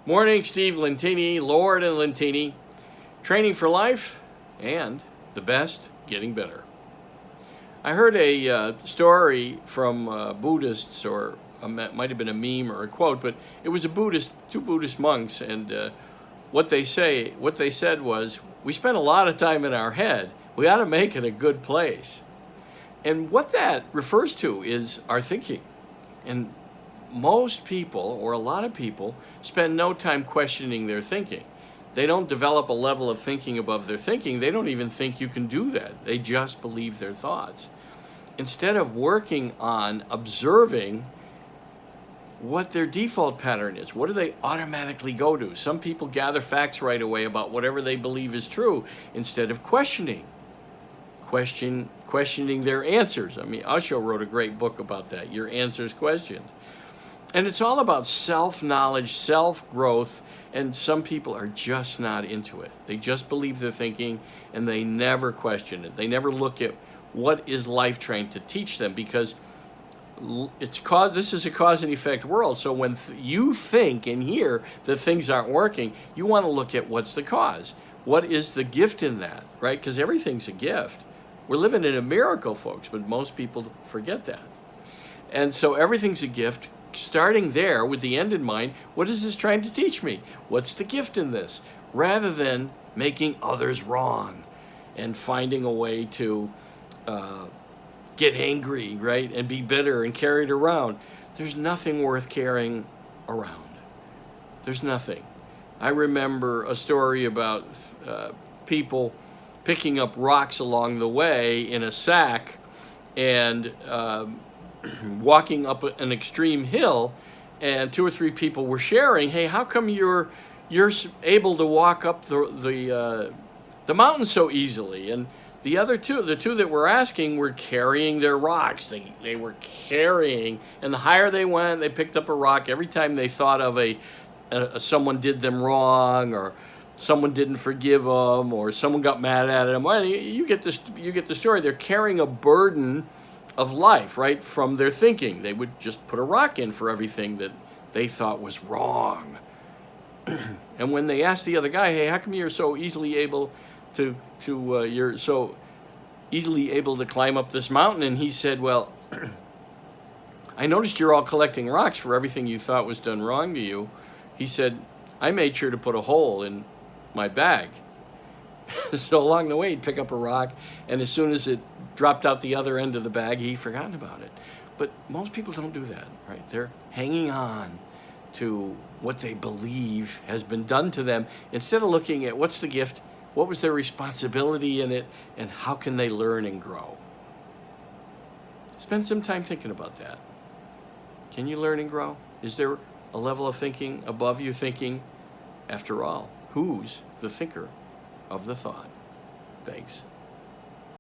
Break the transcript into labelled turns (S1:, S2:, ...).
S1: Morning, Steve Lentini, Lord and Lentini. Training for life and the best, getting better. I heard a story from Buddhists, or it might have been a meme or a quote, but it was two Buddhist monks, and what they said was, we spend a lot of time in our head. We ought to make it a good place. And what that refers to is our thinking. And most people, or a lot of people, spend no time questioning their thinking. They don't develop a level of thinking above their thinking. They don't even think you can do that. They just believe their thoughts. Instead of working on observing what their default pattern is, what do they automatically go to? Some people gather facts right away about whatever they believe is true instead of questioning their answers. I mean, Osho wrote a great book about that, Your Answers Questioned. And it's all about self-knowledge, self-growth, and some people are just not into it. They just believe their thinking, and they never question it. They never look at what is life trying to teach them, because this is a cause and effect world. So when you think and hear that things aren't working, you want to look at what's the cause. What is the gift in that, right? Because everything's a gift. We're living in a miracle, folks, but most people forget that. And so everything's a gift. Starting there with the end in mind, what is this trying to teach me? What's the gift in this? Rather than making others wrong and finding a way to get angry, right? And be bitter and carry it around. There's nothing worth carrying around. There's nothing. I remember a story about people picking up rocks along the way in a sack and walking up an extreme hill, and two or three people were sharing, hey, how come you're able to walk up the mountain so easily? And the two that were asking, were carrying their rocks. They were carrying, and the higher they went, they picked up a rock every time they thought of someone did them wrong, or someone didn't forgive them, or someone got mad at them. Well, you get the story. They're carrying a burden of life, right, from their thinking. They would just put a rock in for everything that they thought was wrong. And when they asked the other guy, hey, how come you're so easily able to climb up this mountain? And he said, well, I noticed you're all collecting rocks for everything you thought was done wrong to you. He said, I made sure to put a hole in my bag. So along the way, he'd pick up a rock, and as soon as it dropped out the other end of the bag, he'd forgotten about it. But most people don't do that, right? They're hanging on to what they believe has been done to them, instead of looking at what's the gift, what was their responsibility in it, and how can they learn and grow. Spend some time thinking about that. Can you learn and grow? Is there a level of thinking above your thinking? After all, who's the thinker of the thought? Thanks.